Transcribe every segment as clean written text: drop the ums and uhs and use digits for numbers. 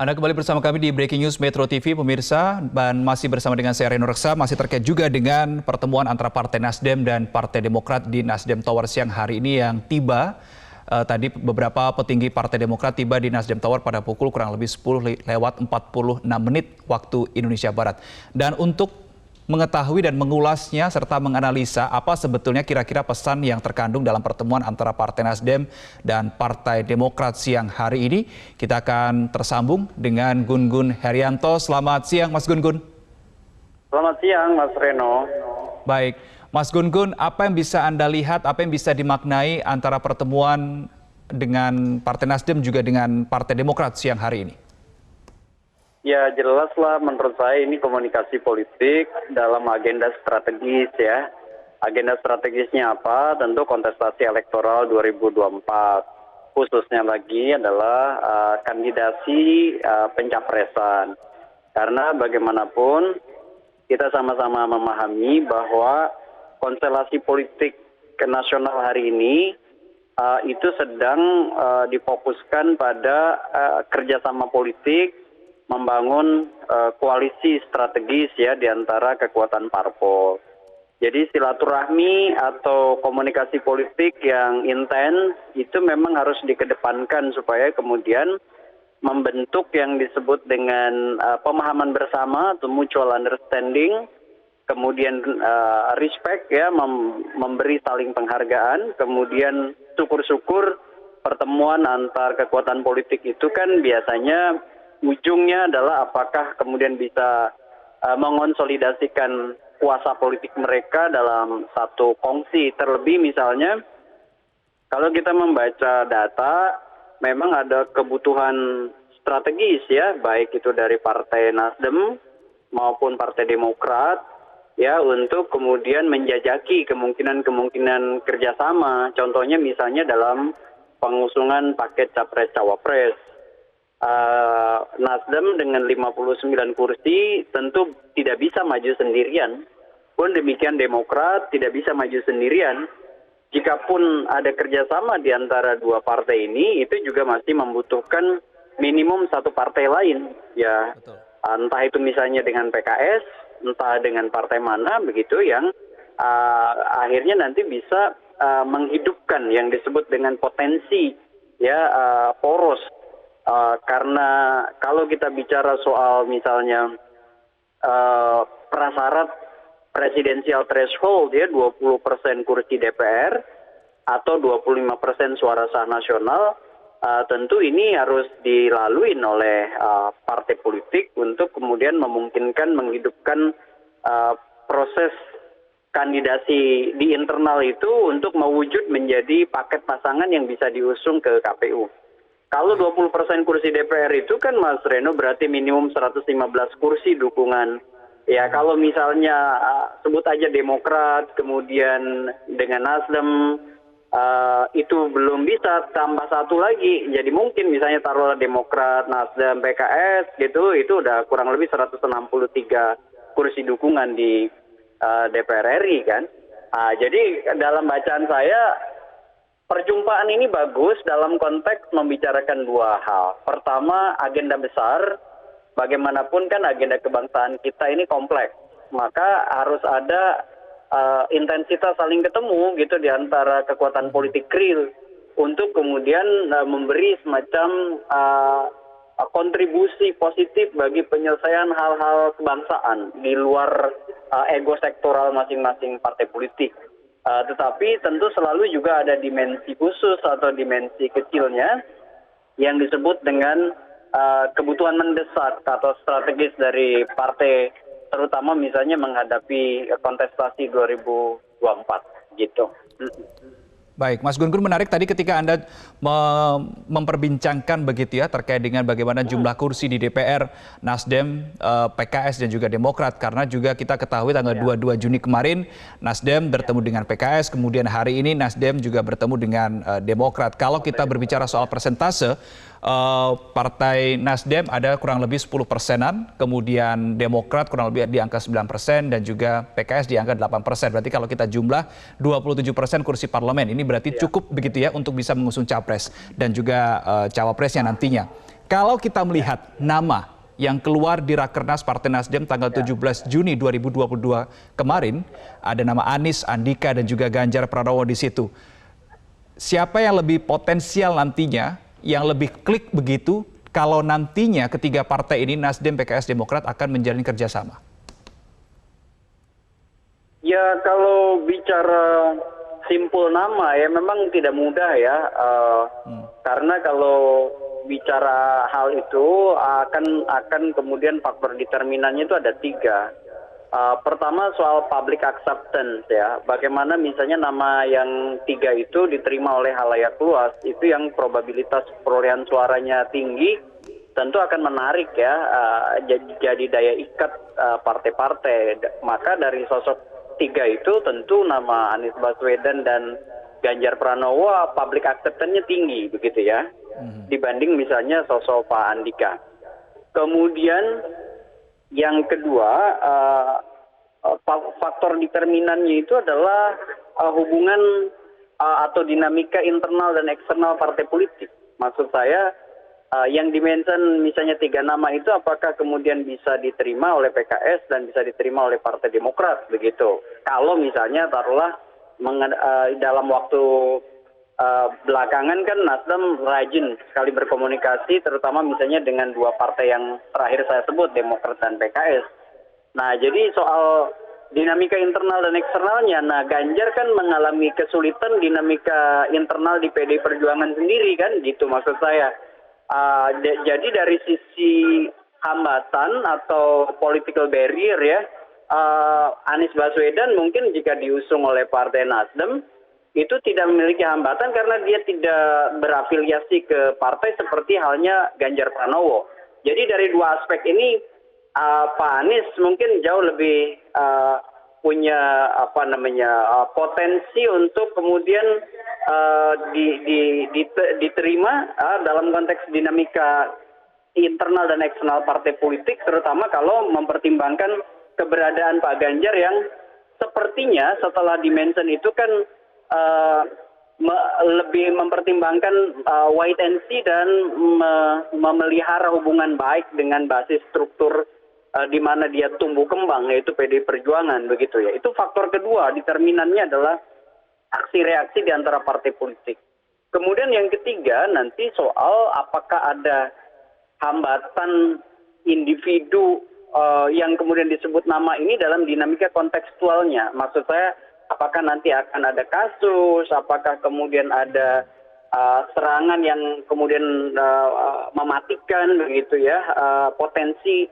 Anda kembali bersama kami di Breaking News Metro TV, pemirsa, dan masih bersama dengan saya Reno Reksa, masih terkait juga dengan pertemuan antara Partai Nasdem dan Partai Demokrat di Nasdem Tower siang hari ini yang tiba. Tadi beberapa petinggi Partai Demokrat tiba di Nasdem Tower pada pukul kurang lebih 10 lewat 46 menit waktu Indonesia Barat. Dan untuk mengetahui dan mengulasnya serta menganalisa apa sebetulnya kira-kira pesan yang terkandung dalam pertemuan antara Partai Nasdem dan Partai Demokrat siang hari ini, kita akan tersambung dengan Gun Gun Herianto. Selamat siang, Mas Gun Gun. Selamat siang, Mas Reno. Baik, Mas Gun Gun, apa yang bisa Anda lihat, apa yang bisa dimaknai antara pertemuan dengan Partai Nasdem juga dengan Partai Demokrat siang hari ini? Ya jelaslah menurut saya ini komunikasi politik dalam agenda strategis ya. Agenda strategisnya apa? Tentu kontestasi elektoral 2024. Khususnya lagi adalah kandidasi pencapresan. Karena bagaimanapun kita sama-sama memahami bahwa konstelasi politik nasional hari ini itu sedang difokuskan pada kerjasama politik, membangun koalisi strategis ya di antara kekuatan parpol. Jadi silaturahmi atau komunikasi politik yang intens itu memang harus dikedepankan supaya kemudian membentuk yang disebut dengan pemahaman bersama atau mutual understanding, kemudian respect ya, memberi saling penghargaan, kemudian syukur-syukur pertemuan antar kekuatan politik itu kan biasanya ujungnya adalah apakah kemudian bisa mengonsolidasikan kuasa politik mereka dalam satu kongsi. Terlebih misalnya kalau kita membaca data memang ada kebutuhan strategis ya, baik itu dari Partai Nasdem maupun Partai Demokrat ya, untuk kemudian menjajaki kemungkinan-kemungkinan kerjasama. Contohnya misalnya dalam pengusungan paket Capres-Cawapres. Nasdem dengan 59 kursi tentu tidak bisa maju sendirian. Pun demikian Demokrat tidak bisa maju sendirian. Jikapun ada kerjasama di antara dua partai ini, itu juga masih membutuhkan minimum satu partai lain. Ya, entah itu misalnya dengan PKS, entah dengan partai mana begitu yang akhirnya nanti bisa menghidupkan yang disebut dengan potensi ya poros. Karena kalau kita bicara soal misalnya prasyarat presidensial threshold ya 20% kursi DPR atau 25% suara sah nasional, tentu ini harus dilalui oleh partai politik untuk kemudian memungkinkan menghidupkan proses kandidasi di internal itu untuk mewujud menjadi paket pasangan yang bisa diusung ke KPU. Kalau 20% kursi DPR itu kan Mas Reno berarti minimum 115 kursi dukungan. Ya kalau misalnya sebut aja Demokrat, kemudian dengan Nasdem itu belum bisa tambah satu lagi. Jadi mungkin misalnya taruhlah Demokrat, Nasdem, PKS gitu, itu udah kurang lebih 163 kursi dukungan di DPR RI kan. Jadi dalam bacaan saya perjumpaan ini bagus dalam konteks membicarakan dua hal. Pertama, agenda besar, bagaimanapun kan agenda kebangsaan kita ini kompleks. Maka harus ada intensitas saling ketemu gitu di antara kekuatan politik real untuk kemudian memberi semacam kontribusi positif bagi penyelesaian hal-hal kebangsaan di luar ego sektoral masing-masing partai politik. Tetapi tentu selalu juga ada dimensi khusus atau dimensi kecilnya yang disebut dengan kebutuhan mendesak atau strategis dari partai, terutama misalnya menghadapi kontestasi 2024 gitu. Baik, Mas Gun Gun, menarik tadi ketika Anda memperbincangkan begitu ya terkait dengan bagaimana jumlah kursi di DPR, Nasdem, PKS dan juga Demokrat. Karena juga kita ketahui tanggal 22 Juni kemarin Nasdem bertemu dengan PKS, kemudian hari ini Nasdem juga bertemu dengan Demokrat. Kalau kita berbicara soal persentase, Partai Nasdem ada kurang lebih 10%-an, kemudian Demokrat kurang lebih di angka 9% dan juga PKS di angka 8%. Berarti kalau kita jumlah 27% kursi parlemen, ini berarti cukup begitu ya untuk bisa mengusung capres dan juga cawapresnya nantinya. Kalau kita melihat nama yang keluar di Rakernas Partai Nasdem tanggal 17 Juni 2022 kemarin, ada nama Anies, Andika, dan juga Ganjar Pranowo di situ. Siapa yang lebih potensial nantinya, yang lebih klik begitu, kalau nantinya ketiga partai ini, Nasdem, PKS, Demokrat, akan menjalin kerjasama? Ya, kalau bicara simpul nama ya memang tidak mudah ya, karena kalau bicara hal itu akan kemudian faktor determinannya itu ada tiga. Pertama soal public acceptance ya, bagaimana misalnya nama yang tiga itu diterima oleh halayak luas, itu yang probabilitas perolehan suaranya tinggi, tentu akan menarik ya, jadi daya ikat partai-partai. Maka dari sosok tiga itu tentu nama Anies Baswedan dan Ganjar Pranowo public acceptance-nya tinggi begitu ya, dibanding misalnya sosok Pak Andika. Kemudian yang kedua, faktor determinannya itu adalah hubungan atau dinamika internal dan eksternal partai politik. Maksud saya, yang dimention misalnya tiga nama itu apakah kemudian bisa diterima oleh PKS dan bisa diterima oleh Partai Demokrat begitu. Kalau misalnya taruhlah dalam waktu belakangan kan Nasdem rajin sekali berkomunikasi, terutama misalnya dengan dua partai yang terakhir saya sebut, Demokrat dan PKS. Nah, jadi soal dinamika internal dan eksternalnya, nah Ganjar kan mengalami kesulitan dinamika internal di PD Perjuangan sendiri kan, gitu maksud saya. Jadi dari sisi hambatan atau political barrier ya, Anies Baswedan mungkin jika diusung oleh Partai Nasdem, itu tidak memiliki hambatan karena dia tidak berafiliasi ke partai seperti halnya Ganjar Pranowo. Jadi dari dua aspek ini Pak Anies mungkin jauh lebih punya potensi untuk kemudian diterima dalam konteks dinamika internal dan eksternal partai politik, terutama kalau mempertimbangkan keberadaan Pak Ganjar yang sepertinya setelah dimension itu kan lebih mempertimbangkan wait and see dan memelihara hubungan baik dengan basis struktur di mana dia tumbuh kembang, yaitu PD Perjuangan begitu ya. Itu faktor kedua, determinannya adalah aksi reaksi di antara partai politik. Kemudian yang ketiga nanti soal apakah ada hambatan individu yang kemudian disebut nama ini dalam dinamika kontekstualnya. Maksud saya, apakah nanti akan ada kasus, apakah kemudian ada serangan yang kemudian mematikan begitu ya, potensi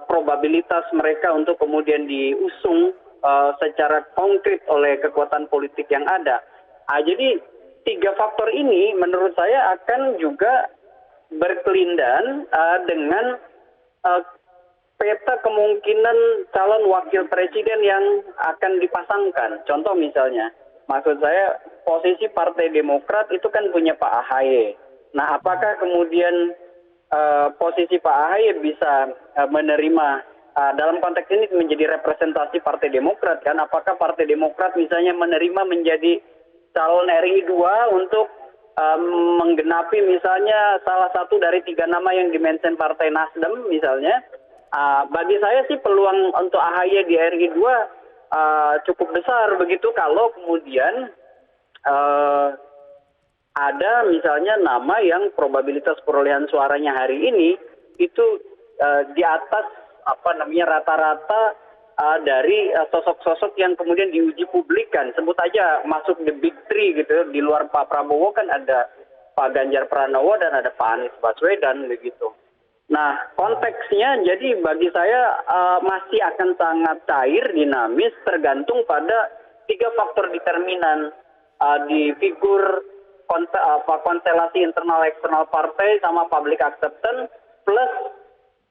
probabilitas mereka untuk kemudian diusung secara konkret oleh kekuatan politik yang ada. Jadi tiga faktor ini menurut saya akan juga berkelindan dengan peta kemungkinan calon wakil presiden yang akan dipasangkan. Contoh misalnya, maksud saya posisi Partai Demokrat itu kan punya Pak AHY. Nah, apakah kemudian posisi Pak AHY bisa menerima dalam konteks ini menjadi representasi Partai Demokrat kan? Apakah Partai Demokrat misalnya menerima menjadi calon RI 2 untuk menggenapi misalnya salah satu dari tiga nama yang dimention Partai Nasdem misalnya? Bagi saya sih peluang untuk AHY di RI 2 cukup besar begitu kalau kemudian ada misalnya nama yang probabilitas perolehan suaranya hari ini itu di atas rata-rata dari sosok-sosok yang kemudian diuji publikan. Sebut aja masuk the big three gitu. Di luar Pak Prabowo kan ada Pak Ganjar Pranowo dan ada Pak Anies Baswedan begitu. Nah, konteksnya jadi bagi saya masih akan sangat cair, dinamis, tergantung pada tiga faktor determinan di figur konstelasi internal eksternal partai sama public acceptance, plus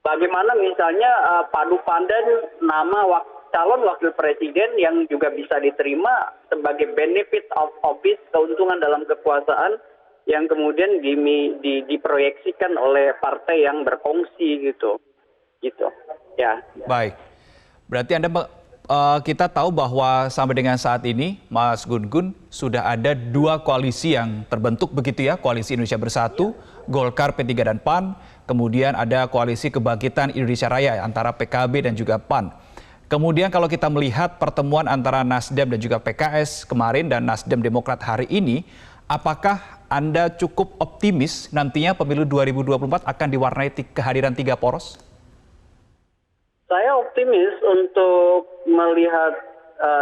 bagaimana misalnya padu padan nama calon wakil presiden yang juga bisa diterima sebagai benefit of office, keuntungan dalam kekuasaan yang kemudian diproyeksikan oleh partai yang berkongsi gitu ya. Baik, berarti Anda kita tahu bahwa sampai dengan saat ini, Mas Gun-Gun, sudah ada dua koalisi yang terbentuk begitu ya, Koalisi Indonesia Bersatu, Golkar, P3 dan PAN, kemudian ada Koalisi Kebangkitan Indonesia Raya antara PKB dan juga PAN. Kemudian kalau kita melihat pertemuan antara Nasdem dan juga PKS kemarin dan Nasdem Demokrat hari ini, apakah Anda cukup optimis nantinya pemilu 2024 akan diwarnai kehadiran tiga poros? Saya optimis untuk melihat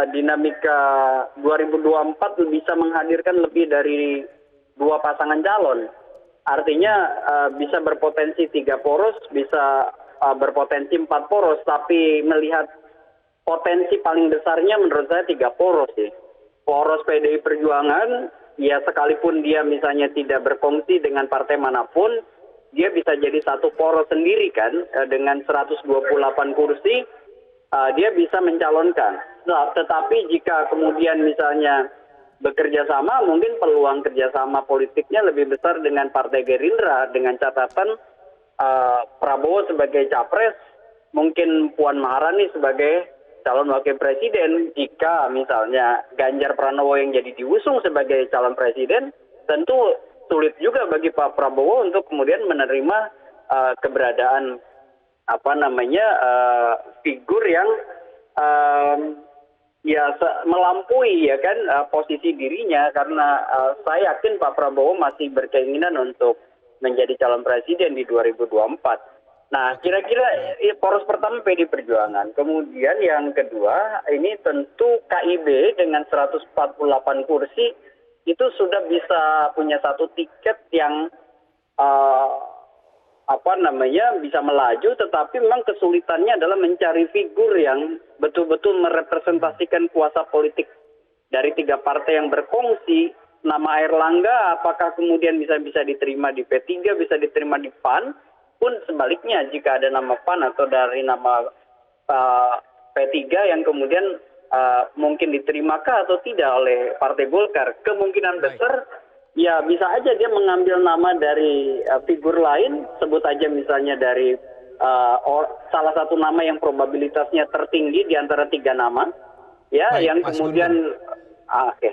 dinamika 2024 bisa menghadirkan lebih dari dua pasangan calon. Artinya bisa berpotensi tiga poros, bisa berpotensi empat poros, tapi melihat potensi paling besarnya menurut saya tiga poros sih. Poros PDI Perjuangan, ya sekalipun dia misalnya tidak berfungsi dengan partai manapun, dia bisa jadi satu poros sendiri kan, dengan 128 kursi, dia bisa mencalonkan. Nah, tetapi jika kemudian misalnya bekerja sama, mungkin peluang kerjasama politiknya lebih besar dengan Partai Gerindra, dengan catatan Prabowo sebagai capres, mungkin Puan Maharani sebagai calon wakil presiden. Jika misalnya Ganjar Pranowo yang jadi diusung sebagai calon presiden, tentu sulit juga bagi Pak Prabowo untuk kemudian menerima keberadaan figur yang melampaui ya kan posisi dirinya, karena saya yakin Pak Prabowo masih berkeinginan untuk menjadi calon presiden di 2024. Nah, kira-kira poros pertama PD Perjuangan. Kemudian yang kedua, ini tentu KIB dengan 148 kursi itu sudah bisa punya satu tiket yang bisa melaju, tetapi memang kesulitannya adalah mencari figur yang betul-betul merepresentasikan kuasa politik dari tiga partai yang berkongsi. Nama Airlangga apakah kemudian bisa diterima di P3, bisa diterima di PAN, pun sebaliknya jika ada nama PAN atau dari nama P3 yang kemudian mungkin diterimaka atau tidak oleh Partai Golkar, kemungkinan besar ya bisa aja dia mengambil nama dari figur lain, sebut aja misalnya dari salah satu nama yang probabilitasnya tertinggi di antara tiga nama, ya, baik, yang Mas kemudian Gun-Gun. oke.